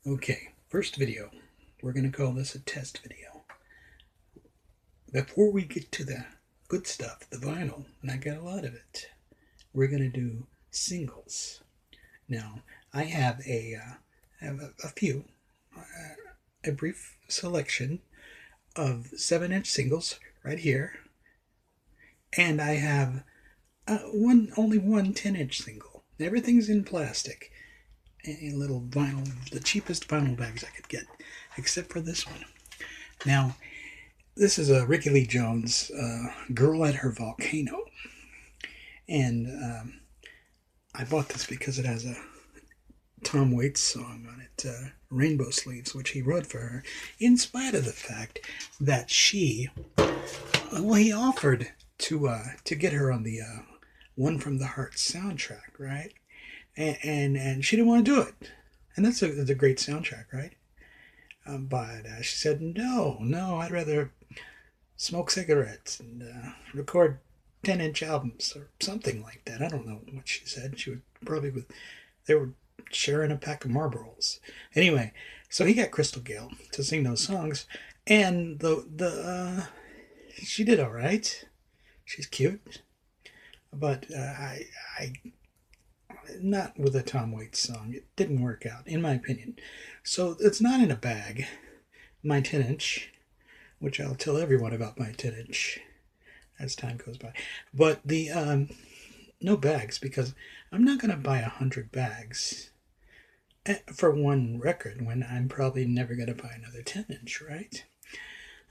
Okay, first video. We're going to call this a test video. Before we get to the good stuff, the vinyl, and I got a lot of it, we're going to do singles. Now, I have a few, a brief selection of 7-inch singles right here, and I have only one 10-inch single. Everything's in plastic. A little vinyl, the cheapest vinyl bags I could get, except for this one. Now, this is a Ricky Lee Jones, Girl at Her Volcano. And I bought this because it has a Tom Waits song on it, Rainbow Sleeves, which he wrote for her, in spite of the fact that he offered to get her on the One from the Heart soundtrack, right? And she didn't want to do it. And that's a great soundtrack, right? But she said, no, I'd rather smoke cigarettes and record 10-inch albums or something like that. I don't know what she said. She would probably they were sharing a pack of Marlboros. Anyway, so he got Crystal Gale to sing those songs, and she did all right. She's cute, but I not with a Tom Waits song. It didn't work out, in my opinion. So it's not in a bag, my 10-inch, which I'll tell everyone about my 10-inch as time goes by. But the no bags, because I'm not going to buy 100 bags for one record when I'm probably never going to buy another 10-inch, right?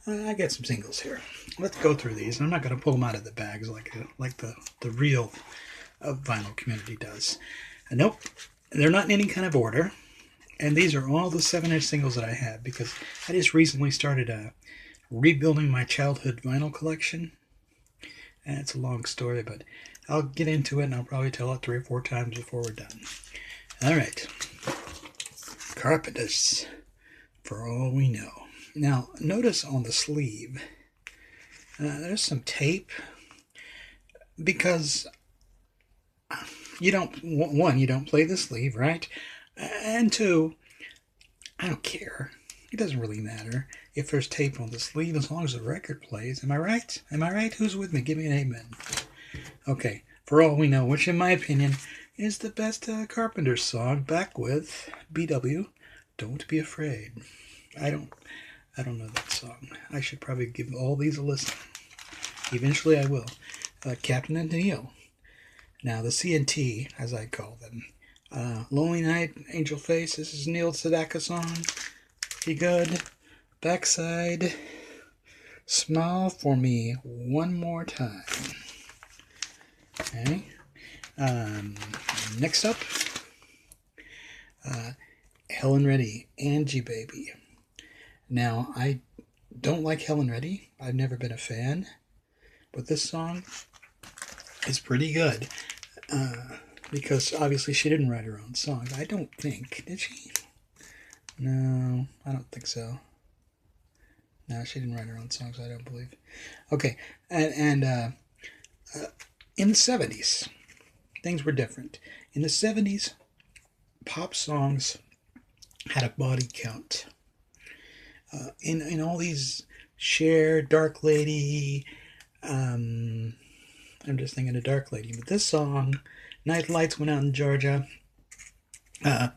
I got some singles here. Let's go through these. I'm not going to pull them out of the bags like the real vinyl community does. And nope, they're not in any kind of order. And these are all the 7-inch singles that I have, because I just recently started rebuilding my childhood vinyl collection. And it's a long story, but I'll get into it, and I'll probably tell it 3 or 4 times before we're done. All right. Carpenters, For All We Know. Now, notice on the sleeve, there's some tape, because you don't play the sleeve, right? And 2, I don't care. It doesn't really matter if there's tape on the sleeve as long as the record plays. Am I right? Am I right? Who's with me? Give me an amen. Okay, For All We Know, which in my opinion is the best Carpenters song, back with BW, Don't Be Afraid. I don't know that song. I should probably give all these a listen. Eventually I will. Captain and Neil. Now, the CNT, as I call them. Lonely Night, Angel Face. This is Neil Sedaka song. Be Good. Backside. Smile for Me One More Time. Okay. Next up, Helen Reddy, Angie Baby. Now, I don't like Helen Reddy. I've never been a fan. But this song is pretty good. Because obviously she didn't write her own songs. I don't think. Did she? No, I don't think so. No, she didn't write her own songs, I don't believe. Okay, and in the 70s, things were different. In the 70s, pop songs had a body count. In all these Cher, Dark Lady, I'm just thinking of Dark Lady, but this song, Night Lights Went Out in Georgia, what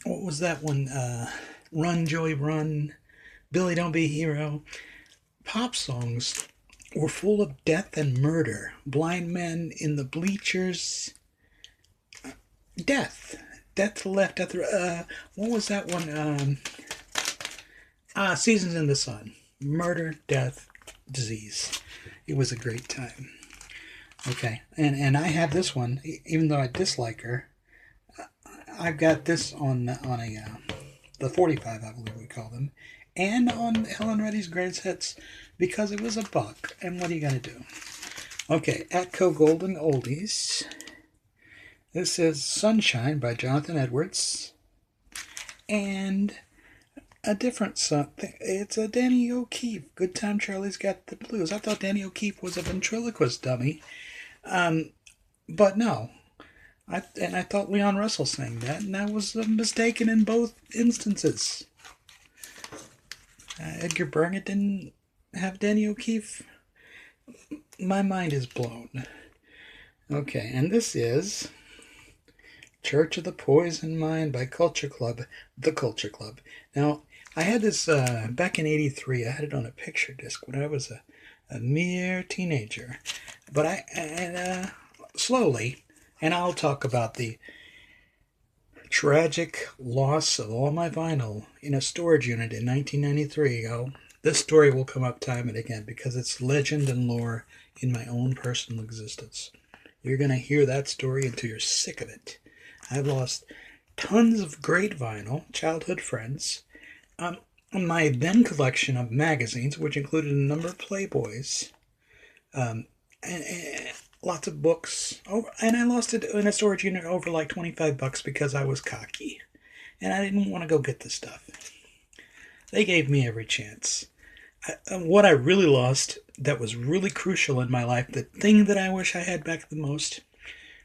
was that one? Run, Joey, Run, Billy, Don't Be a Hero. Pop songs were full of death and murder. Blind men in the bleachers. Death to left, death. What was that one? Seasons in the Sun. Murder, death, disease. It was a great time. Okay, and I have this one, even though I dislike her. I've got this on the 45, I believe we call them, and on Helen Reddy's Greatest Hits, because it was a buck. And what are you gonna do? Okay, Atco Golden Oldies. This is Sunshine by Jonathan Edwards, and a different song. It's a Danny O'Keefe. Good Time Charlie's Got the Blues. I thought Danny O'Keefe was a ventriloquist dummy, but no. I thought Leon Russell sang that, and I was mistaken in both instances. Edgar Bergen didn't have Danny O'Keefe. My mind is blown. Okay, and this is Church of the Poison Mind by Culture Club, The Culture Club. Now, I had this back in '83. I had it on a picture disc when I was a mere teenager. But slowly, and I'll talk about the tragic loss of all my vinyl in a storage unit in 1993. This story will come up time and again because it's legend and lore in my own personal existence. You're going to hear that story until you're sick of it. I've lost tons of great vinyl, childhood friends, my then collection of magazines, which included a number of Playboys, and lots of books. And I lost it in a storage unit over like $25 because I was cocky. And I didn't want to go get the stuff. They gave me every chance. What I really lost that was really crucial in my life, the thing that I wish I had back the most,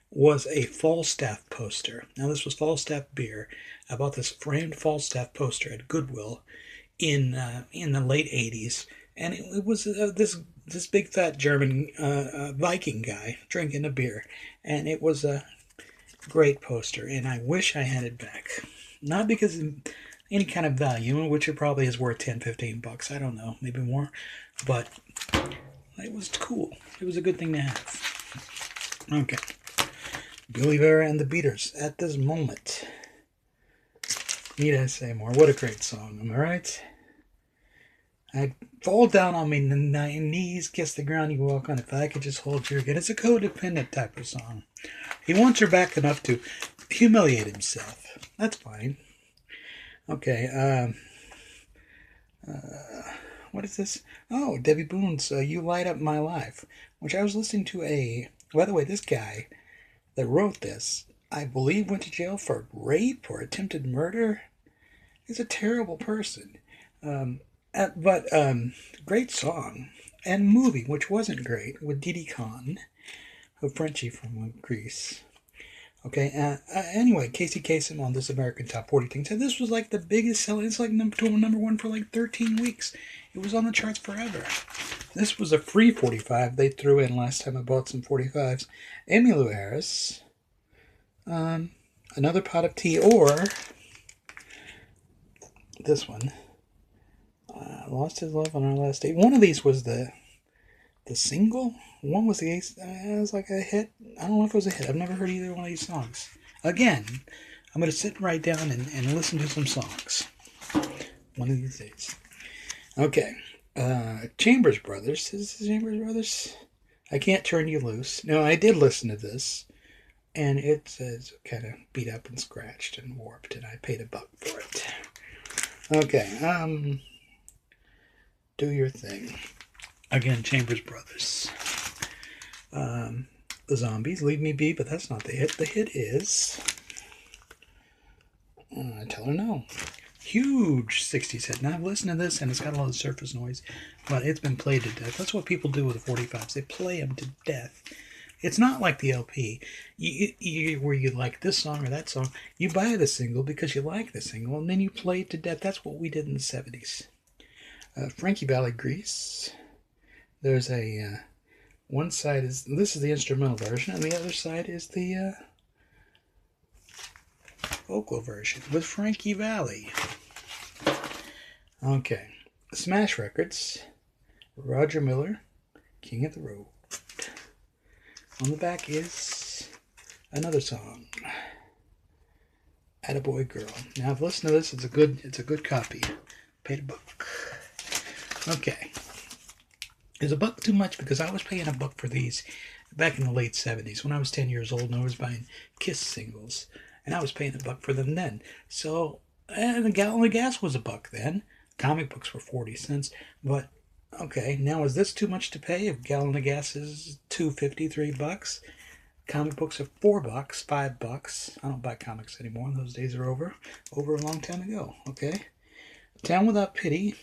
was a Falstaff poster. Now, this was Falstaff beer. I bought this framed Falstaff poster at Goodwill in the late '80s, and it was this big fat German Viking guy drinking a beer, and it was a great poster, and I wish I had it back. Not because of any kind of value, which it probably is worth $10-15. I don't know, maybe more, but it was cool. It was a good thing to have. Okay. Billy Vera and the Beaters at this moment. Need I say more? What a great song, am I right? I'd fall down on me knees, kiss the ground you walk on if I could just hold you again. It's a codependent type of song. He wants her back enough to humiliate himself. That's fine. Okay, what is this? Oh, Debbie Boone's You Light Up My Life, which I was listening to by the way, this guy that wrote this, I believe went to jail for rape or attempted murder. He's a terrible person. But great song. And movie, which wasn't great, with Didi Khan, a Frenchie from Greece. Okay, anyway, Casey Kasem on This American Top 40 thing said this was like the biggest selling. It's like number one for like 13 weeks. It was on the charts forever. This was a free 45 they threw in last time I bought some 45s. Emmylou Harris, Another Pot of Tea, or this one, Lost His Love on Our Last Date. One of these was the single. One was it was like a hit. I don't know if it was a hit. I've never heard either one of these songs. Again, I'm going to sit right down and listen to some songs one of these days. Okay. Chambers Brothers. Is this Chambers Brothers? I Can't Turn You Loose. No, I did listen to this, and it's kind of beat up and scratched and warped, and I paid $1 for it. Okay. Do Your Thing. Again, Chambers Brothers. The Zombies, Leave Me Be, but that's not the hit. The hit is Tell Her No. Huge 60s hit. Now, I've listened to this, and it's got a lot of surface noise, but it's been played to death. That's what people do with the 45s. They play them to death. It's not like the LP, where you like this song or that song. You buy the single because you like the single, and then you play it to death. That's what we did in the 70s. Frankie Valli, Grease. There's one side this is the instrumental version, and the other side is the vocal version with Frankie Valli. Okay. Smash Records, Roger Miller, King of the Road. On the back is another song, Attaboy Girl. Now I've listened to this. It's a good copy. Paid $1. Okay. It's $1 too much because I was paying $1 for these back in the late 70s when I was 10 years old and I was buying Kiss singles. And I was paying $1 for them then. So, and a gallon of gas was $1 then. Comic books were 40 cents. But, okay, now is this too much to pay if a gallon of gas is $2.50, $3? Comic books are $4, $5. I don't buy comics anymore. Those days are over a long time ago, okay? Town Without Pity.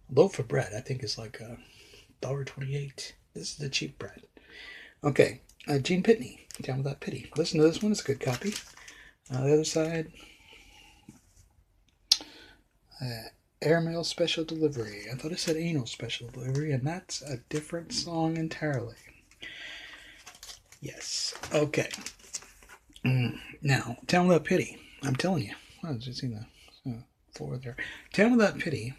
Loaf of bread, I think, is like $1.28. This is the cheap bread. Okay, Gene Pitney. Down Without Pity. Listen to this one. It's a good copy. The other side, Airmail Special Delivery. I thought it said Anal Special Delivery, and that's a different song entirely. Yes. Okay. Now, Down Without Pity. I'm telling you. I was just seeing the floor there. Down Without Pity.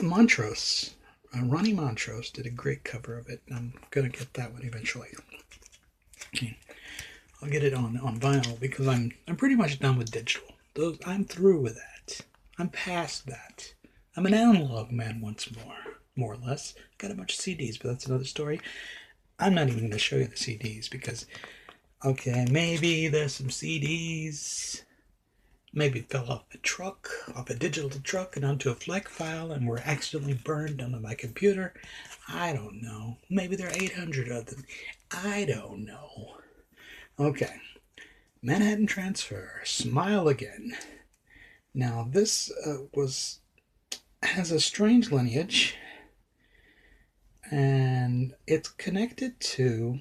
Montrose. Ronnie Montrose did a great cover of it. I'm going to get that one eventually. I'll get it on vinyl because I'm pretty much done with digital. I'm through with that. I'm past that. I'm an analog man once more or less. Got a bunch of CDs, but that's another story. I'm not even going to show you the CDs because, okay, maybe there's some CDs. Maybe it fell off a digital truck and onto a FLAC file and were accidentally burned onto my computer. I don't know. Maybe there are 800 of them. I don't know. Okay. Manhattan Transfer. Smile Again. Now, this has a strange lineage, and it's connected to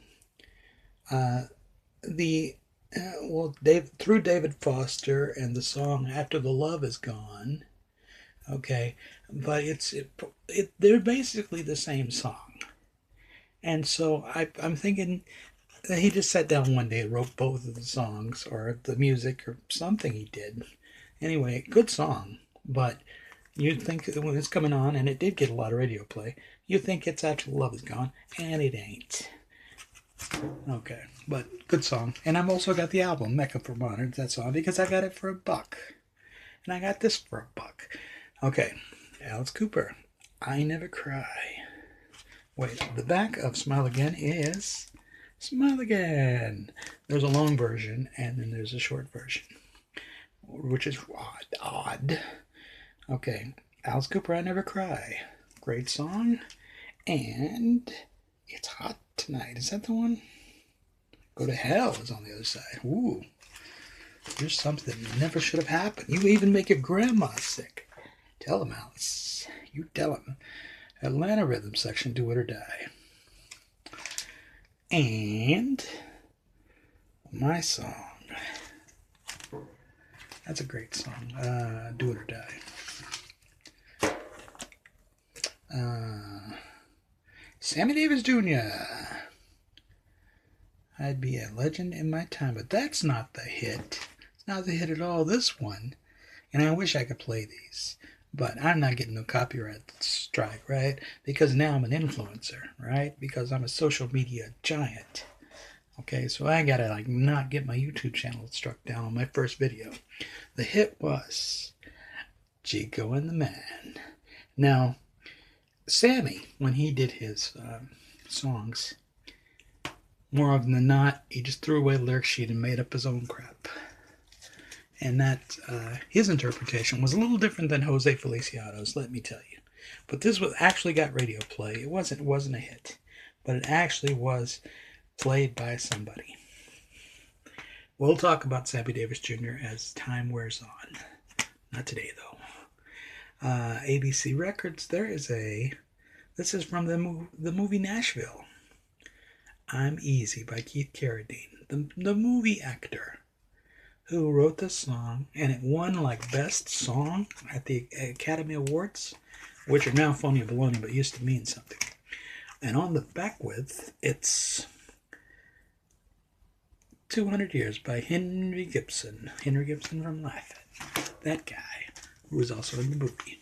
through David Foster and the song After the Love Is Gone. Okay, but they're basically the same song. And so I'm thinking that he just sat down one day and wrote both of the songs, or the music, or something he did. Anyway, good song, but you'd think that when it's coming on, and it did get a lot of radio play, you'd think it's After the Love Is Gone, and it ain't. Okay, but good song. And I've also got the album, Mecca for Modern, that song, because I got it for $1. And I got this for $1. Okay, Alice Cooper, I Never Cry. Wait, the back of Smile Again is Smile Again. There's a long version, and then there's a short version, which is odd. Okay, Alice Cooper, I Never Cry. Great song. And It's Hot Tonight. Is that the one? Go to Hell is on the other side. Ooh. There's something that never should have happened. You even make your grandma sick. Tell him, Alice. You tell him. Atlanta Rhythm Section, Do It or Die. And my song. That's a great song. Do It or Die. Sammy Davis Jr. I'd Be a Legend in My Time, but that's not the hit. It's not the hit at all, this one. And I wish I could play these, but I'm not getting no copyright strike, right? Because now I'm an influencer, right? Because I'm a social media giant. Okay, so I gotta not get my YouTube channel struck down on my first video. The hit was Chico and the Man. Now, Sammy, when he did his songs, more often than not, he just threw away the lyric sheet and made up his own crap. And that, his interpretation was a little different than Jose Feliciano's, let me tell you. But this actually got radio play. It wasn't a hit, but it actually was played by somebody. We'll talk about Sammy Davis Jr. as time wears on. Not today, though. ABC Records, this is from the movie Nashville. I'm Easy by Keith Carradine, the movie actor who wrote this song, and it won Best Song at the Academy Awards, which are now phony and baloney, but used to mean something. And on the back with, it's 200 Years by Henry Gibson from Life. That guy, who was also in the movie.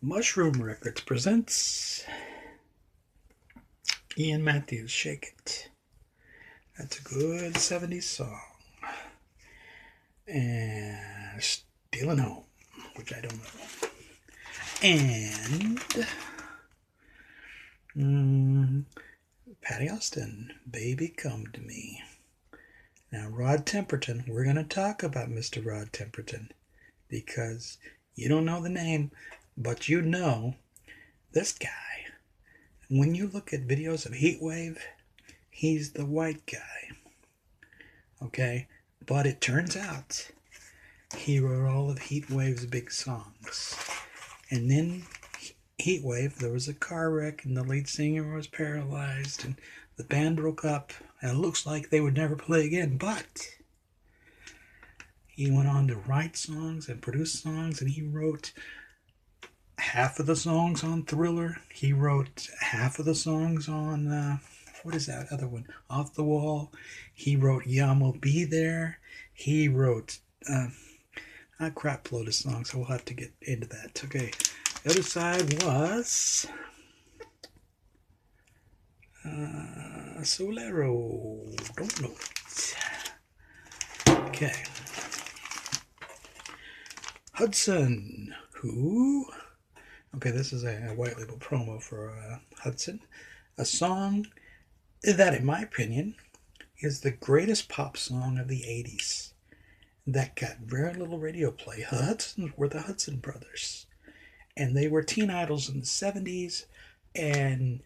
Mushroom Records presents Ian Matthews, Shake It. That's a good 70s song. And Stealing Home, which I don't know. And Patty Austin, Baby Come to Me. Now, Rod Temperton, we're going to talk about Mr. Rod Temperton because you don't know the name, but you know this guy. When you look at videos of Heatwave, he's the white guy. Okay? But it turns out he wrote all of Heatwave's big songs. And then heat wave, there was a car wreck and the lead singer was paralyzed and the band broke up and it looks like they would never play again. But he went on to write songs and produce songs, and he wrote half of the songs on Thriller. He wrote half of the songs on, what is that other one? Off the Wall. He wrote Yamo Be There. He wrote a crap load of songs, so we'll have to get into that. Okay, the other side was Solero. Don't know it. Okay. Hudson. Who? Okay, this is a white label promo for Hudson. A song that, in my opinion, is the greatest pop song of the 80s. That got very little radio play. Hudsons were the Hudson brothers. And they were teen idols in the 70s and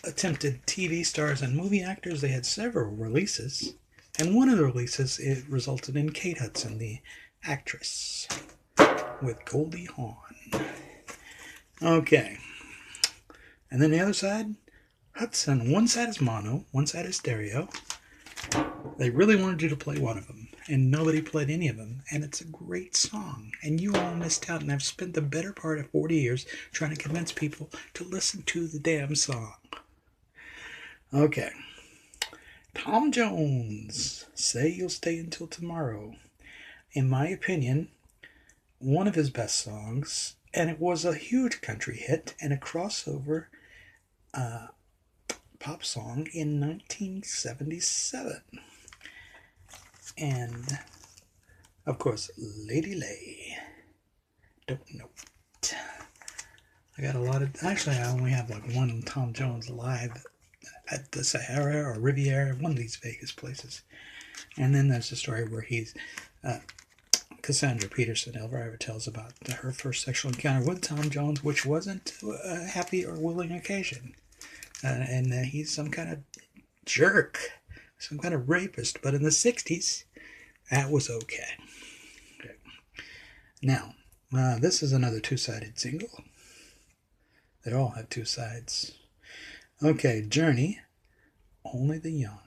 attempted TV stars and movie actors. They had several releases. And one of the releases, it resulted in Kate Hudson, the actress, with Goldie Hawn. Okay. And then the other side, Hudson. One side is mono, one side is stereo. They really wanted you to play one of them, and nobody played any of them. And it's a great song, and you all missed out. And I've spent the better part of 40 years trying to convince people to listen to the damn song. Okay. Tom Jones, Say You'll Stay Until Tomorrow. In my opinion, one of his best songs, and it was a huge country hit and a crossover pop song in 1977. And, of course, Lady Lay. Don't know it. I got a lot of... Actually, I only have like one Tom Jones live at the Sahara or Riviera, one of these Vegas places. And then there's the story where he's... Cassandra Peterson, Elvira tells about her first sexual encounter with Tom Jones, which wasn't a happy or willing occasion. And he's some kind of jerk, some kind of rapist. But in the 60s, that was okay. Now, this is another two-sided single. They all have two sides. Okay, Journey, Only the Young.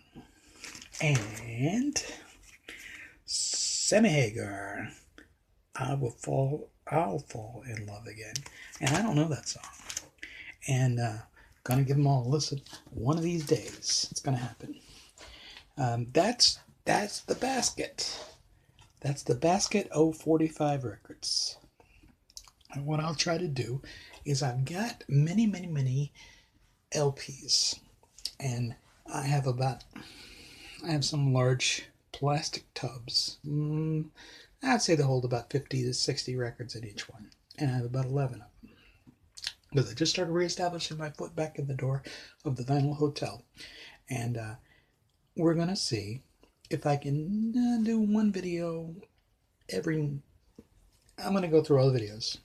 And Sammy Hagar, I'll fall in love again. And I don't know that song. And gonna give them all a listen one of these days. It's gonna happen. That's the basket. That's the basket 045 records. And what I'll try to do is I've got many LPs. And I have some large plastic tubs. I'd say they hold about 50 to 60 records in each one. And I have about 11 of them. Because I just started reestablishing my foot back in the door of the Vinyl Hotel. And we're going to see if I can do one video I'm going to go through all the videos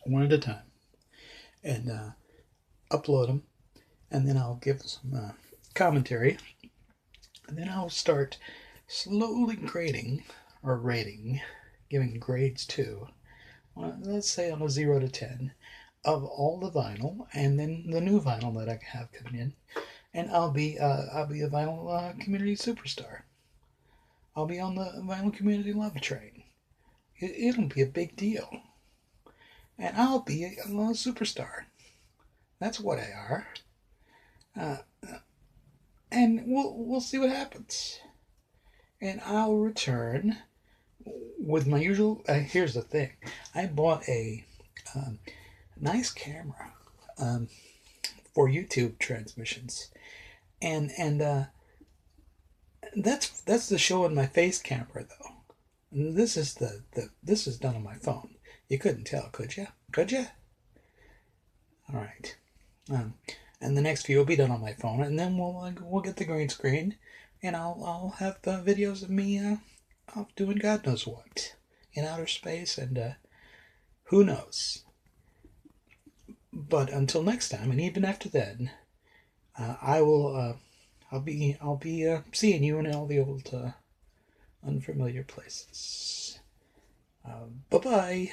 one at a time. And upload them. And then I'll give some commentary. And then I'll start slowly grading, or rating, giving grades to, let's say on a 0 to 10, of all the vinyl, and then the new vinyl that I have coming in. And I'll be a vinyl community superstar. I'll be on the vinyl community love train. It'll be a big deal. And I'll be a superstar. That's what I are. And we'll see what happens. And I'll return with my usual... here's the thing. I bought a nice camera for YouTube transmissions. And that's the show on my face camera, though. And this is this is done on my phone. You couldn't tell, could you? Could you? All right. And the next few will be done on my phone, and then we'll get the green screen, and I'll have videos of me doing God knows what in outer space, and who knows. But until next time, and even after then, I'll be seeing you in all the old unfamiliar places. Bye bye.